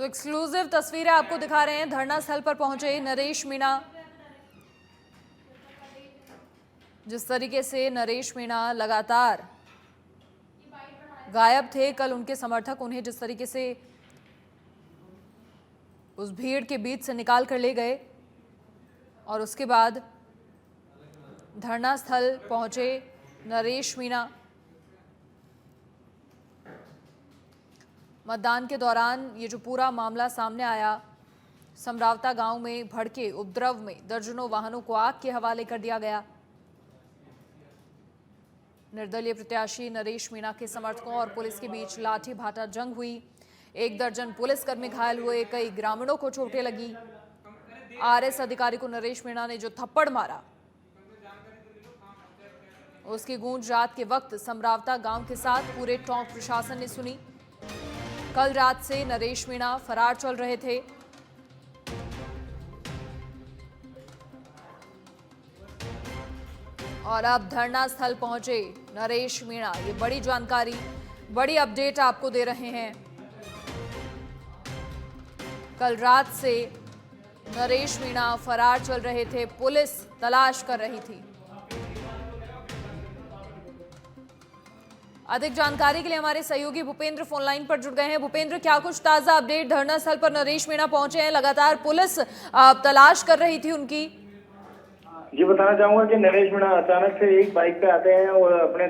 तो एक्सक्लूसिव तस्वीरें आपको दिखा रहे हैं। धरना स्थल पर पहुंचे नरेश मीणा। जिस तरीके से नरेश मीणा लगातार गायब थे, कल उनके समर्थक उन्हें जिस तरीके से उस भीड़ के बीच से निकाल कर ले गए और उसके बाद धरना स्थल पहुंचे नरेश मीणा। मतदान के दौरान ये जो पूरा मामला सामने आया, समरावता गांव में भड़के उपद्रव में दर्जनों वाहनों को आग के हवाले कर दिया गया। निर्दलीय प्रत्याशी नरेश मीणा के समर्थकों और पुलिस के बीच लाठी भाटा जंग हुई। 1 दर्जन पुलिसकर्मी घायल हुए, कई ग्रामीणों को चोटें लगी। आरएस अधिकारी को नरेश मीणा ने जो थप्पड़ मारा, उसकी गूंज रात के वक्त समरावता गांव के साथ पूरे टोंक प्रशासन ने सुनी। कल रात से नरेश मीणा फरार चल रहे थे। और अब धरना स्थल पहुंचे नरेश मीणा। ये बड़ी जानकारी, बड़ी अपडेट आपको दे रहे हैं। कल रात से नरेश मीणा फरार चल रहे थे, पुलिस तलाश कर रही थी। अधिक जानकारी के लिए हमारे सहयोगी भूपेंद्र फोन लाइन पर जुड़ गए हैं। भूपेंद्र, क्या कुछ ताजा अपडेट? धरना स्थल पर नरेश मीणा पहुंचे हैं, लगातार पुलिस तलाश कर रही थी उनकी। जी, बताना चाहूंगा कि नरेश मीणा अचानक से एक बाइक पे आते हैं और अपने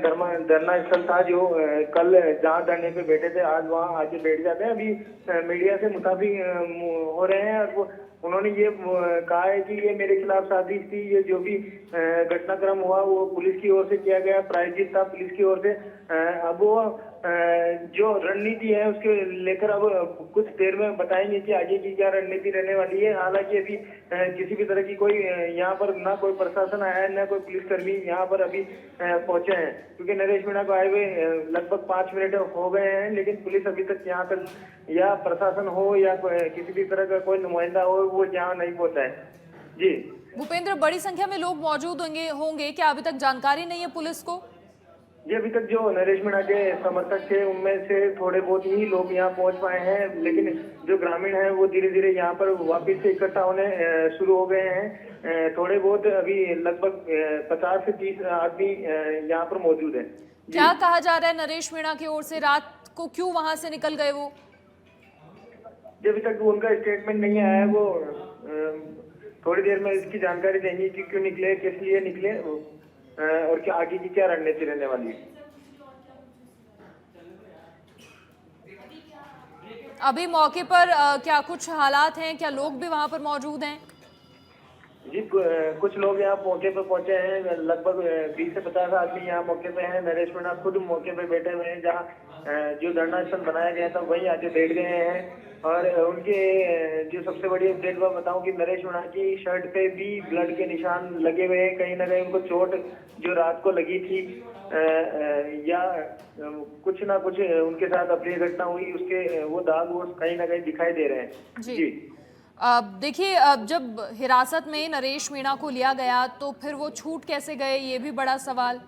धरना स्थल था जो कल जहां धरने पे बैठे थे, आज वहां आके बैठ जाते हैं। अभी मीडिया से मुखातिब हो रहे हैं और उन्होंने ये कहा है कि ये मेरे खिलाफ साजिश थी। ये जो भी घटनाक्रम हुआ वो पुलिस की ओर से किया गया, प्रायोजित था पुलिस की ओर से। अब वो जो रणनीति है उसके लेकर अब कुछ देर में बताएंगे कि आगे की क्या रणनीति रहने वाली है। हालांकि अभी किसी भी तरह की कोई यहाँ पर ना कोई प्रशासन आया है, ना कोई पुलिसकर्मी यहाँ पर अभी पहुंचे हैं, क्योंकि नरेश मीणा को आए हुए लगभग 5 मिनट हो गए हैं। लेकिन पुलिस अभी तक यहाँ तक, या प्रशासन हो या किसी भी तरह का कोई नुमाइंदा हो, वो यहाँ नहीं पहुंचा है। जी भूपेंद्र, बड़ी संख्या में लोग मौजूद होंगे, क्या अभी तक जानकारी नहीं है पुलिस को? जी, अभी तक जो नरेश मीणा के समर्थक थे उनमें से थोड़े बहुत ही लोग यहाँ पहुंच पाए हैं, लेकिन जो ग्रामीण हैं वो धीरे धीरे यहाँ पर वापस से इकट्ठा होने शुरू हो गए हैं। थोड़े बहुत अभी लगभग 50 से 30 आदमी यहाँ पर मौजूद है। क्या कहा जा रहा है नरेश मीणा की ओर से? रात को क्यों वहां से निकल गए वो? अभी तक उनका स्टेटमेंट नहीं आया है। वो थोड़ी देर में इसकी जानकारी देंगे कि क्यों निकले, किस लिए निकले और क्या आगे की क्या रणनीति रहने वाली है। अभी मौके पर क्या कुछ हालात हैं? क्या लोग भी वहां पर मौजूद हैं? जी, कुछ लोग यहाँ मौके पे पहुंचे हैं। लगभग 20 से 50 आदमी यहाँ मौके पे हैं। नरेश मीणा खुद मौके पे बैठे हुए हैं, जहाँ जो धरना स्थल बनाया गया था वहीं आके बैठ गए हैं। और उनके जो सबसे बड़ी अपडेट मैं बताऊं कि नरेश मीणा की शर्ट पे भी ब्लड के निशान लगे हुए हैं। कहीं ना कहीं उनको चोट जो रात को लगी थी या कुछ ना कुछ उनके साथ अप्रिय घटना हुई, उसके वो दाग वो कहीं ना कहीं दिखाई दे रहे हैं। जी देखिए, अब जब हिरासत में नरेश मीणा को लिया गया तो फिर वो छूट कैसे गए, ये भी बड़ा सवाल।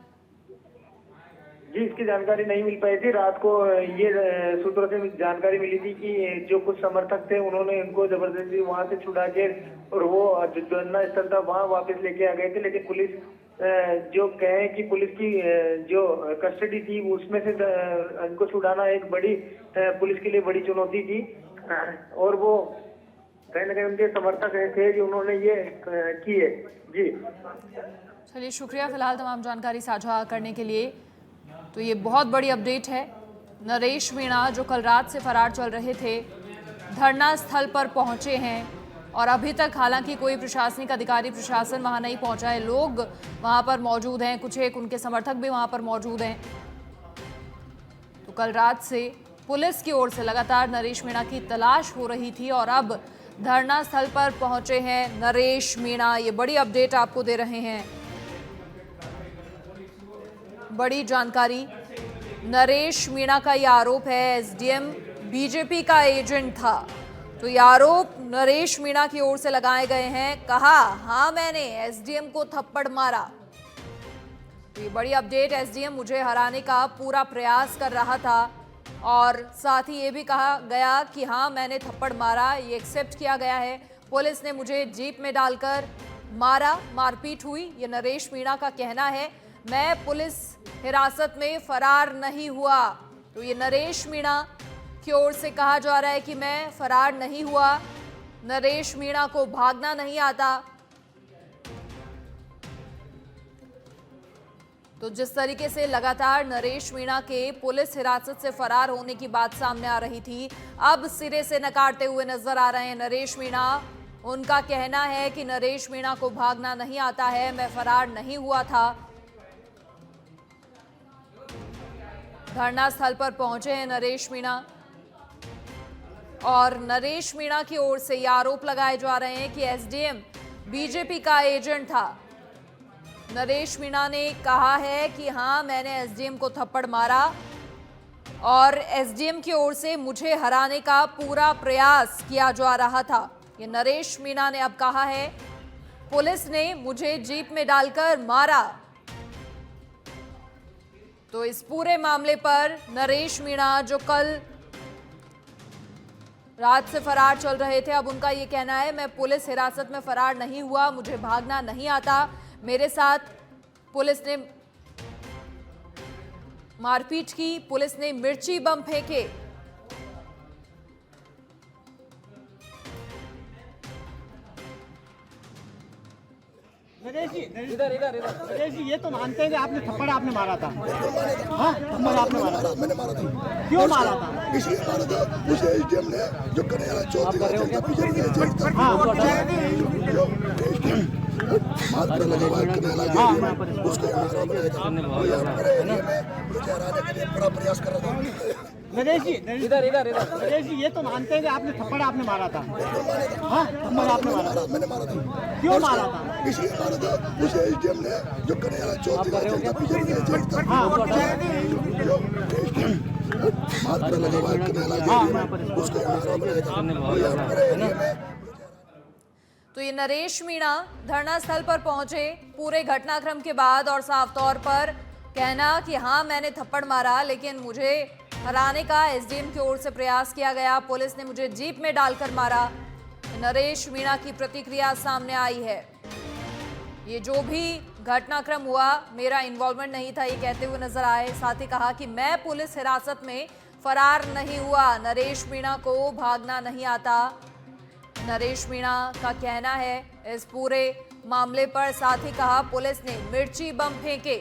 जी, इसकी जानकारी नहीं मिल पाई थी। रात को ये सूत्रों से जानकारी मिली थी कि जो कुछ समर्थक थे उन्होंने इनको जबरदस्ती वहां से छुड़ा के और वो जो धरना स्थल था वहां वापस लेके आ गए थे। लेकिन पुलिस जो कहे कि पुलिस की जो कस्टडी थी उसमें से इनको छुड़ाना एक बड़ी पुलिस के लिए बड़ी चुनौती थी। और वो कहीं ना कहीं उनके समर्थक थे जो उन्होंने ये किए। जी चलिए, शुक्रिया फिलहाल तमाम जानकारी साझा करने के लिए। तो ये बहुत बड़ी अपडेट है। नरेश मीणा जो कल रात से फरार चल रहे थे, धरना स्थल पर पहुंचे हैं और अभी तक हालांकि कोई प्रशासनिक अधिकारी, प्रशासन वहां नहीं पहुंचा है। लोग वहां पर मौजूद हैं, कुछ एक उनके समर्थक भी वहां पर मौजूद हैं। तो कल रात से पुलिस की ओर से लगातार नरेश मीणा की तलाश हो रही थी और अब धरना स्थल पर पहुंचे हैं नरेश मीणा। ये बड़ी अपडेट आपको दे रहे हैं, बड़ी जानकारी। नरेश मीणा का ये आरोप है एसडीएम बीजेपी का एजेंट था। तो ये आरोप नरेश मीणा की ओर से लगाए गए हैं। कहा, हाँ मैंने एसडीएम को थप्पड़ मारा। तो ये बड़ी अपडेट, एसडीएम मुझे हराने का पूरा प्रयास कर रहा था। और साथ ही ये भी कहा गया कि हाँ मैंने थप्पड़ मारा, ये एक्सेप्ट किया गया है। पुलिस ने मुझे जीप में डालकर मारा, मारपीट हुई, ये नरेश मीणा का कहना है। मैं पुलिस हिरासत में फरार नहीं हुआ। तो ये नरेश मीणा की ओर से कहा जा रहा है कि मैं फरार नहीं हुआ, नरेश मीणा को भागना नहीं आता। तो जिस तरीके से लगातार नरेश मीणा के पुलिस हिरासत से फरार होने की बात सामने आ रही थी, अब सिरे से नकारते हुए नजर आ रहे हैं नरेश मीणा। उनका कहना है कि नरेश मीणा को भागना नहीं आता है, मैं फरार नहीं हुआ था। धरना स्थल पर पहुंचे हैं नरेश मीणा और नरेश मीणा की ओर से ये आरोप लगाए जा रहे हैं कि एसडीएम बीजेपी का एजेंट था। नरेश मीणा ने कहा है कि हाँ मैंने एसडीएम को थप्पड़ मारा और एसडीएम की ओर से मुझे हराने का पूरा प्रयास किया जा रहा था। ये नरेश मीणा ने अब कहा है, पुलिस ने मुझे जीप में डालकर मारा। तो इस पूरे मामले पर नरेश मीणा जो कल रात से फरार चल रहे थे, अब उनका ये कहना है मैं पुलिस हिरासत में फरार नहीं हुआ, मुझे भागना नहीं आता। मेरे साथ पुलिस ने मारपीट की, पुलिस ने मिर्ची बम फेंके। नरेश जी इधर नरेश जी, ये तो मानते हैं कि आपने थप्पड़ आपने मारा था। हाँ थप्पड़ आपने मारा था। मैंने मारा था। क्यों मारा था? इसलिए मारा था, मुझे एसडीएम ने जो कन्हैया चौधरी का एजेंट था, बीजेपी का एजेंट था, जो मारकर लगा हुआ है कन्हैया के, उसको हमारा बनाया था। वो यहाँ पर एरिया में मुझे हराने के लिए बड़ा प्रयास कर रहा था। नरेश जी इधर नरेश जी, ये तो मानते हैं कि आपने थप्पड़ आपने मारा था। हाँ थप्पड़ आपने मारा था। मैंने मारा था। क्यों मारा था? इसलिए मारा था, मुझे एसडीएम ने जो कन्हैया चौधरी का एजेंट था, बीजेपी का एजेंट था, जो मारकर लगा हुआ है कन्हैया के, उसको हमारा बनाया था। वो यहाँ पर एरिया में तो ये नरेश मीणा धरना स्थल पर पहुंचे पूरे घटनाक्रम के बाद और साफ तौर पर कहना कि हाँ मैंने थप्पड़ मारा, लेकिन मुझे हराने का एसडीएम की ओर से प्रयास किया गया, पुलिस ने मुझे जीप में डालकर मारा। नरेश मीणा की प्रतिक्रिया सामने आई है। ये जो भी घटनाक्रम हुआ मेरा इन्वॉल्वमेंट नहीं था, ये कहते हुए नजर आए। साथ ही कहा कि मैं पुलिस हिरासत में फरार नहीं हुआ, नरेश मीणा को भागना नहीं आता। नरेश मीणा का कहना है इस पूरे मामले पर। साथ ही कहा पुलिस ने मिर्ची बम फेंके।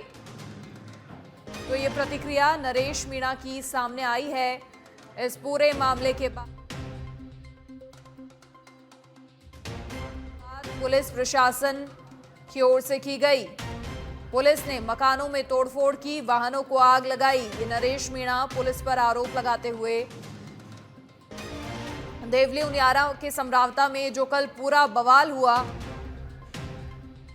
तो ये प्रतिक्रिया नरेश मीणा की सामने आई है इस पूरे मामले के बाद। पुलिस प्रशासन की ओर से की गई, पुलिस ने मकानों में तोड़फोड़ की, वाहनों को आग लगाई। ये नरेश मीणा पुलिस पर आरोप लगाते हुए देवली उनियारा के समरावता में जो कल पूरा बवाल हुआ,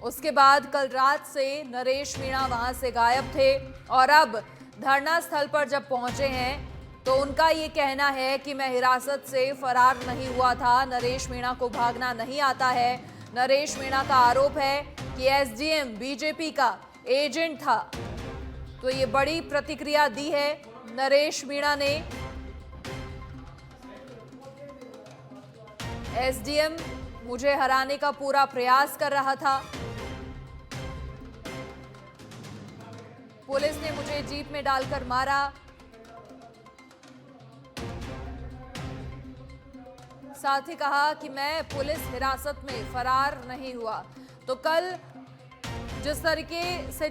उसके बाद कल रात से नरेश मीणा वहां से गायब थे और अब धरना स्थल पर जब पहुंचे हैं तो उनका ये कहना है कि मैं हिरासत से फरार नहीं हुआ था, नरेश मीणा को भागना नहीं आता है। नरेश मीणा का आरोप है कि एसडीएम बीजेपी का एजेंट था। तो ये बड़ी प्रतिक्रिया दी है नरेश मीणा ने। एसडीएम मुझे हराने का पूरा प्रयास कर रहा था, पुलिस ने मुझे जीप में डालकर मारा। साथ ही कहा कि मैं पुलिस हिरासत में फरार नहीं हुआ। तो कल जिस तरीके से